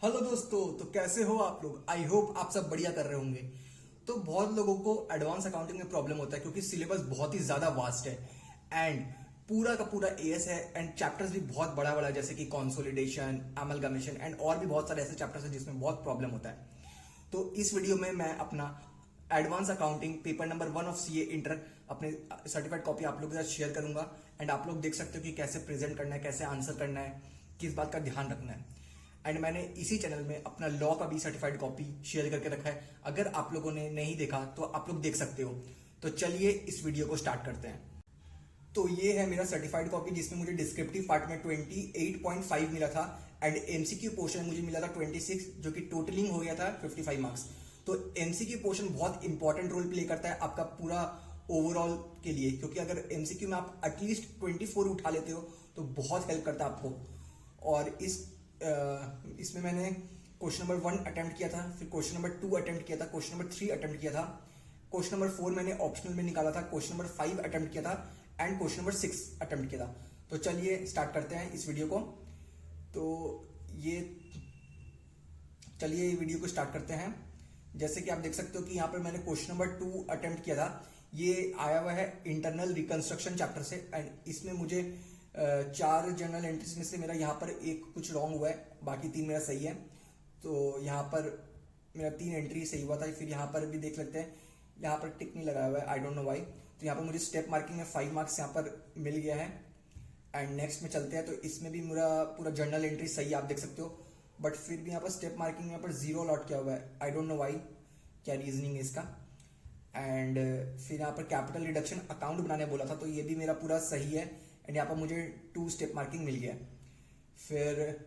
Hello दोस्तों, तो कैसे हो आप लोग। आई होप आप सब बढ़िया कर रहे होंगे। तो बहुत लोगों को एडवांस अकाउंटिंग में प्रॉब्लम होता है क्योंकि सिलेबस बहुत ही ज्यादा वास्ट है एंड पूरा का पूरा एएस है एंड चैप्टर्स भी बहुत बड़ा बड़ा है, जैसे कि कंसोलिडेशन, अमलगमेशन एंड और भी बहुत सारे ऐसे चैप्टर्स हैं जिसमें बहुत प्रॉब्लम होता है। तो इस वीडियो में मैं अपना advance accounting paper number 1 of CA inter अपने सर्टिफाइड कॉपी आप लोगों के साथ शेयर करूंगा एंड आप लोग देख सकते हो कि कैसे प्रेजेंट करना है, कैसे आंसर करना है, किस बात का ध्यान रखना है। एंड मैंने इसी चैनल में अपना लॉ का भी सर्टिफाइड कॉपी शेयर करके रखा है। अगर आप लोगों ने नहीं देखा तो आप लोग देख सकते हो। तो चलिए इस वीडियो को स्टार्ट करते हैं। तो ये है मेरा सर्टिफाइड कॉपी जिसमें मुझे डिस्क्रिप्टिव पार्ट में 28.5 मिला था एंड एमसीक्यू पोर्शन मुझे मिला था 26, जो कि टोटलिंग हो गया था 55 मार्क्स। तो एमसीक्यू पोर्शन बहुत इंपॉर्टेंट रोल प्ले करता है आपका पूरा ओवरऑल के लिए, क्योंकि अगर एमसीक्यू में आप एटलीस्ट 24 उठा लेते हो तो बहुत हेल्प करता है आपको। और इसमें मैंने क्वेश्चन नंबर 1 अटेम्प्ट किया था, फिर क्वेश्चन नंबर 2 अटेम्प्ट किया था, क्वेश्चन नंबर 3 अटेम्प्ट किया था, क्वेश्चन नंबर 4 मैंने ऑप्शनल में निकाला था, क्वेश्चन नंबर 5 अटेम्प्ट किया था एंड क्वेश्चन नंबर 6 अटेम्प्ट किया था। तो चलिए स्टार्ट करते हैं इस वीडियो को। तो ये चलिए वीडियो को स्टार्ट करते हैं। जैसे कि आप देख सकते हो कि यहाँ पर मैंने क्वेश्चन नंबर 2 अटेम्प्ट किया था। ये आया हुआ है इंटरनल रिकंस्ट्रक्शन चैप्टर से एंड इसमें मुझे 4 जर्नल एंट्रीज में से मेरा यहाँ पर एक कुछ रॉन्ग हुआ है, बाकी 3 मेरा सही है। तो यहाँ पर मेरा 3 एंट्री सही हुआ था। फिर यहाँ पर भी देख लेते हैं, यहाँ पर टिक नहीं लगाया हुआ है, आई डोंट नो वाई। तो यहाँ पर मुझे स्टेप मार्किंग में 5 मार्क्स यहाँ पर मिल गया है। एंड नेक्स्ट में चलते हैं। तो इसमें भी मेरा पूरा जर्नल एंट्री सही है, आप देख सकते हो। बट फिर भी यहाँ पर स्टेप मार्किंग में यहाँ पर 0 अलॉट किया हुआ है, आई डोंट नो वाई, क्या रीजनिंग है इसका। एंड फिर यहाँ पर कैपिटल रिडक्शन अकाउंट बनाने बोला था, तो ये भी मेरा पूरा सही है एंड यहाँ पर मुझे 2 स्टेप मार्किंग मिल गया। फिर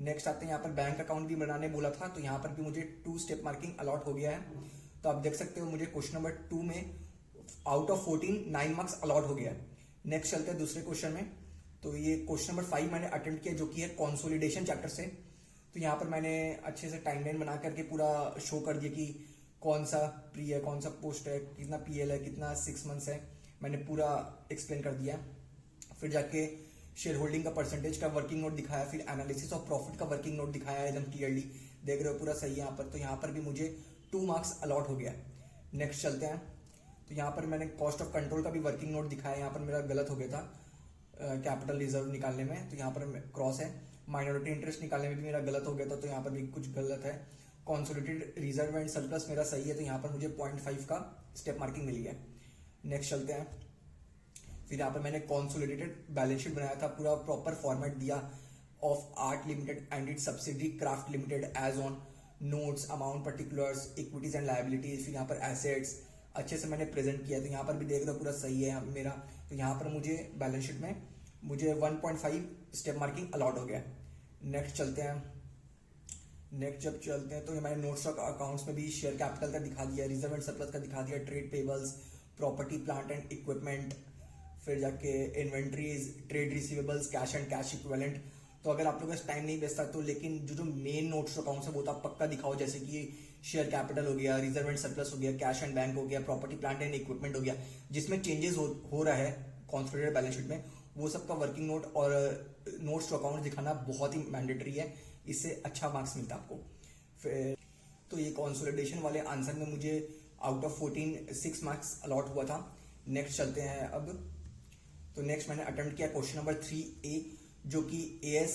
नेक्स्ट आते हैं, यहाँ पर बैंक अकाउंट भी बनाने बोला था, तो यहाँ पर भी मुझे 2 स्टेप मार्किंग अलॉट हो गया है। तो आप देख सकते हो मुझे क्वेश्चन नंबर 2 में आउट ऑफ 14 9 मार्क्स अलॉट हो गया है। नेक्स्ट चलते हैं दूसरे क्वेश्चन में। तो ये क्वेश्चन नंबर 5 मैंने अटेम्प्ट किया, जो कि है कंसोलिडेशन चैप्टर से। तो यहाँ पर मैंने अच्छे से टाइमलाइन बना करके पूरा शो कर दिया कि कौन सा प्री है, कौन सा पोस्ट है, कितना पीएल है, कितना 6 मंथ्स है, मैंने पूरा एक्सप्लेन कर दिया। फिर जाके शेयर होल्डिंग का परसेंटेज का वर्किंग नोट दिखाया, फिर एनालिसिस ऑफ प्रॉफिट का वर्किंग नोट दिखाया है, एकदम क्लियरली देख रहे हो, पूरा सही है यहाँ पर। तो यहाँ पर भी मुझे 2 मार्क्स अलॉट हो गया। नेक्स्ट चलते हैं। तो यहाँ पर मैंने कॉस्ट ऑफ कंट्रोल का भी वर्किंग नोट दिखाया, यहाँ पर मेरा गलत हो गया था कैपिटल रिजर्व निकालने में, तो यहाँ पर क्रॉस है। माइनॉरिटी इंटरेस्ट निकालने में भी मेरा गलत हो गया था, तो यहाँ पर भी कुछ गलत है। कॉन्सोलिडेटेड रिजर्व एंड सरप्लस मेरा सही है, तो यहाँ पर मुझे 0.5 का स्टेप मार्किंग मिल गया। नेक्स्ट चलते हैं। फिर यहाँ पर मैंने कॉन्सोलिडेटेड बैलेंस शीट बनाया था, पूरा प्रॉपर फॉर्मेट दिया of art limited and it subsidiary craft limited as on notes, amount, particulars, equities and liabilities. फिर यहाँ पर एसेट्स अच्छे से मैंने प्रेजेंट किया, तो यहाँ पर भी देख रहे हो पूरा सही है मेरा। तो यहाँ पर मुझे बैलेंस शीट में मुझे 1.5 स्टेप मार्किंग अलॉट हो गया। नेक्स्ट चलते हैं। नेक्स्ट जब चलते हैं तो मैंने नोट्स ऑफ अकाउंट्स में भी शेयर कैपिटल का दिखा दिया, रिजर्व एंड सरप्लस का दिखा दिया, trade payables, property plant and equipment, फिर जाके inventories, trade receivables, cash and cash equivalent. तो अगर आप लोगों का टाइम नहीं बेचता तो लेकिन जो मेन नोट्स अकाउंट्स है वो तो आप पक्का दिखाओ, जैसे कि शेयर कैपिटल हो गया, रिजर्व एंड सरप्लस हो गया, कैश एंड बैंक हो गया, प्रॉपर्टी प्लांट एंड इक्विपमेंट हो गया, जिसमें चेंजेस हो रहा है कॉन्सोलिडेटेड बैलेंस शीट में, वो सबका वर्किंग नोट और नोट्स टू अकाउंट दिखाना बहुत ही मैंडेटरी है, इससे अच्छा मार्क्स मिलता है आपको। फिर तो ये कंसोलिडेशन वाले आंसर में मुझे आउट ऑफ 14 6 मार्क्स अलॉट हुआ था। नेक्स्ट चलते हैं अब। तो नेक्स्ट मैंने अटेम्प्ट किया क्वेश्चन नंबर 3A, जो कि AS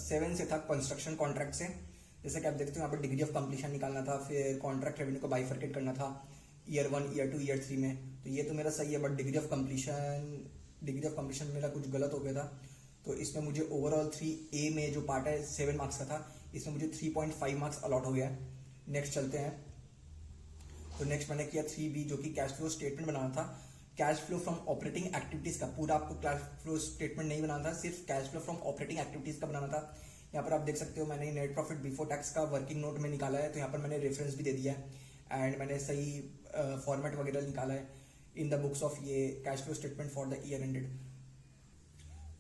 7 से था, कंस्ट्रक्शन कॉन्ट्रैक्ट से। जैसे कि आप देखते हो यहाँ पर डिग्री ऑफ कंप्लीशन निकालना था, फिर कॉन्ट्रैक्ट रेवेन्यू को बाइफरकेट करना था ईयर 1, ईयर 2, ईयर 3 में। तो ये तो मेरा सही है, बट डिग्री ऑफ कंप्लीशन मेरा कुछ गलत हो गया था। तो इसमें मुझे ओवरऑल 3A में जो पार्ट है 7 मार्क्स का था, इसमें मुझे 3.5 मार्क्स अलॉट हो गया है। नेक्स्ट चलते हैं। तो नेक्स्ट मैंने किया 3B, जो कि कैश फ्लो स्टेटमेंट बनाना था। Cash flow from operating activities का, पूरा आपको कैश फ्लो स्टेटमेंट नहीं बनाना था, सिर्फ cash flow from operating activities का बनाना था। यहाँ पर आप देख सकते हो मैंने नेट प्रॉफिट बिफोर टैक्स का वर्किंग नोट में निकाला है, तो यहाँ पर मैंने रेफरेंस भी दे दिया है एंड मैंने सही फॉर्मेट वगैरह निकाला है इन द बुक्स ऑफ ये cash flow statement for the year ended.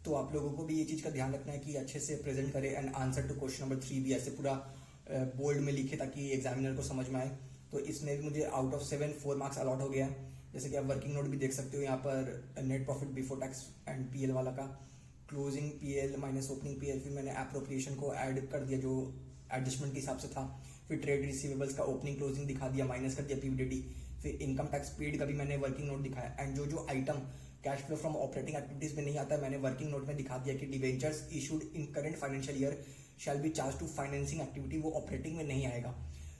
तो आप लोगों को भी ये चीज का ध्यान रखना है कि अच्छे से प्रेजेंट करें and answer to question number 3 भी ऐसे पूरा बोल्ड में लिखे ताकि एग्जामिनर को समझ में आए। तो इसमें भी मुझे आउट ऑफ 7 4 मार्क्स अलॉट हो गया है। जैसे कि आप वर्किंग नोट भी देख सकते हो यहाँ पर, net profit before tax and PL वाला का, closing PL minus opening PL, फिर मैंने एप्रोप्रिएशन को ऐड कर दिया जो एडजस्टमेंट के हिसाब से था। फिर ट्रेड रिसीवेबल्स का ओपनिंग क्लोजिंग दिखा दिया, माइनस कर दिया पीवीडीटी। फिर इनकम टैक्स पेड का भी मैंने वर्किंग नोट दिखाया। एंड जो item cash flow from operating activities में नहीं आता, मैंने वर्किंग नोट में दिखा दिया कि debentures issued in current financial year shall be charge to financing activity, वो ऑपरेटिंग में नहीं आएगा।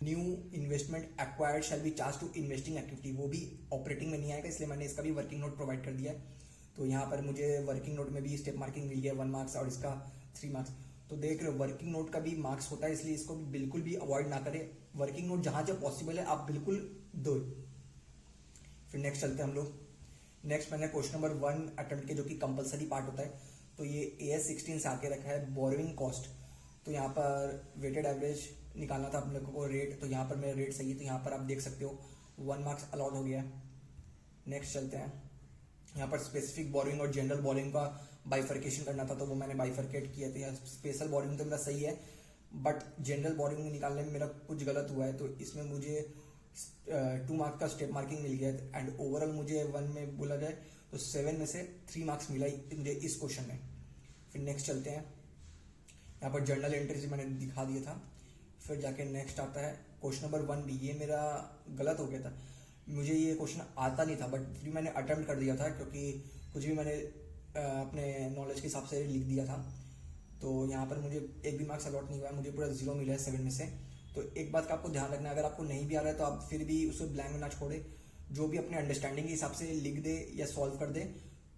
New investment acquired shall be charge to investing activity, वो भी ऑपरेटिंग में नहीं आएगा, इसलिए मैंने इसका भी वर्किंग नोट प्रोवाइड कर दिया है। तो यहाँ पर मुझे वर्किंग नोट में भी स्टेप मार्किंग मिल गया 1 मार्क्स और इसका 3 मार्क्स। तो देख रहे हो वर्किंग नोट का भी मार्क्स होता है, इसलिए इसको भी बिल्कुल भी अवॉइड ना करें। वर्किंग नोट जहां जब पॉसिबल है आप बिल्कुल दो। फिर नेक्स्ट चलते हैं हम लोग। नेक्स्ट मैंने क्वेश्चन नंबर 1 अटेम्प्ट के, जो कि कंपलसरी पार्ट होता है। तो ये AS 16 से आके रखा है बोरोइंग कॉस्ट। तो यहाँ पर वेटेड एवरेज निकालना था अपने को रेट, तो यहाँ पर मेरा रेट सही है, तो यहाँ पर आप देख सकते हो 1 मार्क्स अलॉट हो गया है। नेक्स्ट चलते हैं। यहाँ पर स्पेसिफिक बोरोइंग और जनरल बोरोइंग का बाइफर्केशन करना था, तो वो मैंने बाइफर्केट किया था। स्पेशल बोरोइंग तो मेरा सही है, बट जनरल बोरोइंग निकालने में मेरा कुछ गलत हुआ है, तो इसमें मुझे 2 मार्क्स का स्टेप मार्किंग मिल गया है। एंड ओवरऑल मुझे 1 में बोला जाए तो 7 में से 3 मार्क्स मिला मुझे इस क्वेश्चन में। फिर नेक्स्ट चलते हैं। यहाँ पर जर्नल एंट्रीज मैंने दिखा दिया था। फिर जाके नेक्स्ट आता है क्वेश्चन नंबर 1 भी। ये मेरा गलत हो गया था, मुझे ये क्वेश्चन आता नहीं था, बट फिर मैंने अटेम्प्ट कर दिया था, क्योंकि कुछ भी मैंने अपने नॉलेज के हिसाब से लिख दिया था। तो यहाँ पर मुझे एक भी मार्क्स अलॉट नहीं हुआ है, मुझे पूरा 0 मिला है 7 में से। तो एक बात का आपको ध्यान रखना है, अगर आपको नहीं भी आ रहा है तो आप फिर भी उसे ब्लैंक में ना छोड़े, जो भी अपने अंडरस्टैंडिंग के हिसाब से लिख दे या सॉल्व कर दे,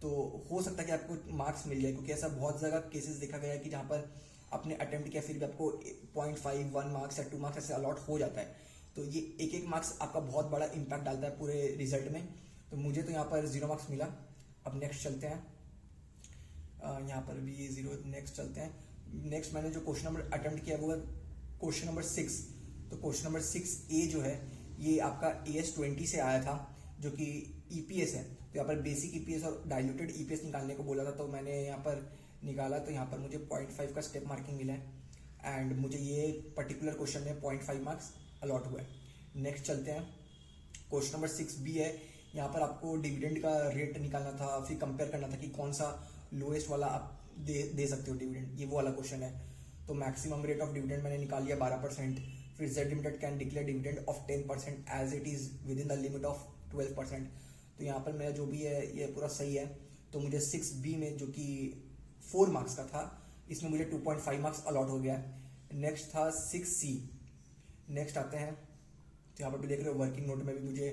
तो हो सकता है कि आपको मार्क्स मिल जाए। क्योंकि ऐसा बहुत जगह केसेस देखा गया है कि जहाँ पर आपने अटेम्प्ट किया फिर भी आपको 0.5, 1 मार्क्स या 2 मार्क्स ऐसे अलॉट हो जाता है। तो ये एक मार्क्स आपका बहुत बड़ा इंपैक्ट डालता है पूरे रिजल्ट में। तो मुझे तो यहाँ पर 0 मार्क्स मिला। अब नेक्स्ट चलते हैं। यहाँ पर भी 0। नेक्स्ट चलते हैं। नेक्स्ट मैंने जो क्वेश्चन नंबर अटेम्प्ट किया वो है क्वेश्चन नंबर 6। तो क्वेश्चन नंबर 6A जो है ये आपका AS 20 से आया था, जो कि EPS है। तो यहाँ पर बेसिक EPS और डाइल्यूटेड EPS निकालने को बोला था, तो मैंने यहाँ पर निकाला। तो यहाँ पर मुझे 0.5 का स्टेप मार्किंग मिला है। एंड मुझे ये पर्टिकुलर क्वेश्चन में 0.5 मार्क्स अलॉट हुआ है। नेक्स्ट चलते हैं। क्वेश्चन नंबर 6B है। यहाँ पर आपको डिविडेंड का रेट निकालना था, फिर कंपेयर करना था कि कौन सा लोएस्ट वाला आप दे सकते हो डिविडेंड, ये वो वाला क्वेश्चन है। तो मैक्सिमम रेट ऑफ डिविडेंड मैंने निकाल लिया 12%। फिर Z limited can declare dividend of 10% as it is within the limit of 12%। तो यहाँ पर मेरा जो भी है ये पूरा सही है। तो मुझे 6B में, जो कि 4 मार्क्स का था, इसमें मुझे 2.5 मार्क्स अलॉट हो गया है। नेक्स्ट था 6C। नेक्स्ट आते हैं। तो यहाँ पर भी देख रहे हो वर्किंग नोट में भी मुझे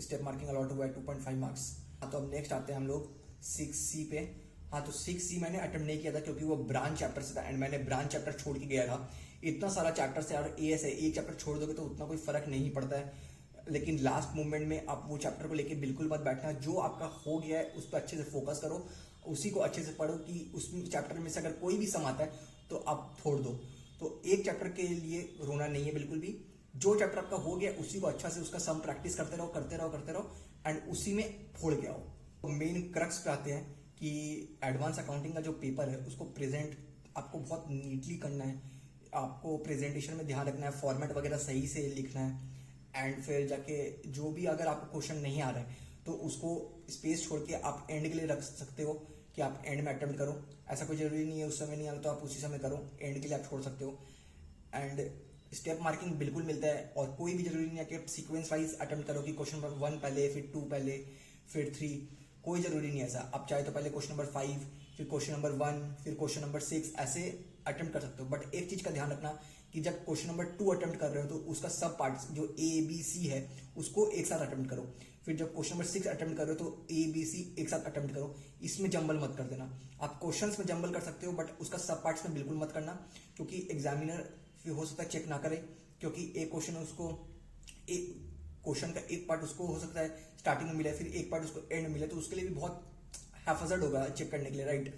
स्टेप मार्किंग अलॉट हुआ है 2.5 मार्क्स। हाँ, तो अब नेक्स्ट आते हैं हम लोग 6C पे। हाँ, तो 6C मैंने अटेम्प्ट नहीं किया था क्योंकि वो ब्रांच चैप्टर से था, एंड मैंने ब्रांच चैप्टर छोड़ के गया था। इतना सारा चैप्टर से यार AS है, एक चैप्टर छोड़ दोगे तो उतना कोई फर्क नहीं पड़ता है, लेकिन लास्ट मोमेंट में आप वो चैप्टर को लेके बिल्कुल मत बैठना। जो आपका हो गया है उस पर अच्छे से फोकस करो, उसी को अच्छे से पढ़ो कि उस चैप्टर में से अगर कोई भी सम आता है तो आप फोड़ दो। तो एक चैप्टर के लिए रोना नहीं है बिल्कुल भी। जो चैप्टर आपका हो गया उसी को अच्छा से उसका सम प्रैक्टिस करते रहो एंड उसी में फोड़ के आओ। तो मेन क्रक्स पे आते हैं कि एडवांस अकाउंटिंग का जो पेपर है उसको प्रेजेंट आपको बहुत नीटली करना है। आपको प्रेजेंटेशन में ध्यान रखना है, फॉर्मेट वगैरह सही से लिखना है। एंड फिर जाके जो भी अगर आपको क्वेश्चन नहीं आ रहा है तो उसको स्पेस छोड़ के आप एंड के लिए रख सकते हो कि आप एंड में अटेम्प्ट करो। ऐसा कोई जरूरी नहीं है उस समय नहीं आ रहा तो आप उसी समय करो, एंड के लिए आप छोड़ सकते हो। एंड स्टेप मार्किंग बिल्कुल मिलता है, और कोई भी जरूरी नहीं है कि आप सीक्वेंस वाइज अटेम्प्ट करो कि क्वेश्चन नंबर 1 पहले, फिर 2 पहले, फिर 3। कोई जरूरी नहीं है ऐसा। आप चाहे तो पहले क्वेश्चन नंबर 5, फिर क्वेश्चन नंबर 1, फिर क्वेश्चन नंबर 6 ऐसे अटेम्प्ट कर सकते हो। बट एक चीज का ध्यान रखना कि जब क्वेश्चन नंबर 2 अटेम्प्ट कर रहे हो तो उसका सब पार्ट जो ABC है उसको एक साथ अटेम्प्ट करो। फिर जब क्वेश्चन नंबर 6 अटेम्प्ट कर रहे हो तो ABC एक साथ अटेम्प्ट करो। इसमें जंबल मत कर देना। आप क्वेश्चंस में जंबल कर सकते हो बट उसका सब पार्ट्स में बिल्कुल मत करना, क्योंकि एग्जामिनर फिर हो सकता है चेक ना करे, क्योंकि एक क्वेश्चन उसको एक क्वेश्चन का एक पार्ट उसको हो सकता है स्टार्टिंग में मिला है, फिर एक पार्ट उसको एंड में मिला, तो उसके लिए भी बहुत हैफजर्ड होगा चेक करने के लिए, राइट।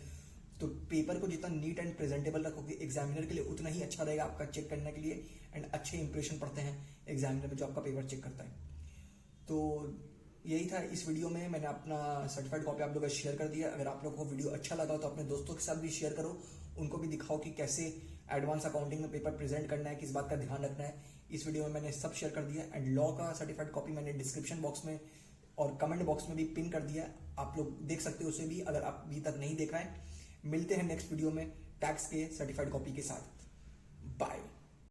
तो पेपर को जितना नीट एंड प्रेजेंटेबल रखोगे एग्जामिनर के लिए उतना ही अच्छा रहेगा आपका चेक करने के लिए, एंड अच्छे इंप्रेशन पड़ते हैं एग्जामिनर में जो आपका पेपर चेक करता है। तो यही था इस वीडियो में। मैंने अपना सर्टिफाइड कॉपी आप लोगों को शेयर कर दिया। अगर आप लोगों को वीडियो अच्छा लगा तो अपने दोस्तों के साथ भी शेयर करो, उनको भी दिखाओ कि कैसे एडवांस अकाउंटिंग में पेपर प्रेजेंट करना है, किस बात का ध्यान रखना है। इस वीडियो में मैंने सब शेयर कर दिया। एंड लॉ का सर्टिफाइड कॉपी मैंने डिस्क्रिप्शन बॉक्स में और कमेंट बॉक्स में भी पिन कर दिया, आप लोग देख सकते हो उसे भी अगर आप अभी तक नहीं देखा है। मिलते हैं नेक्स्ट वीडियो में टैक्स के सर्टिफाइड कॉपी के साथ। बाय।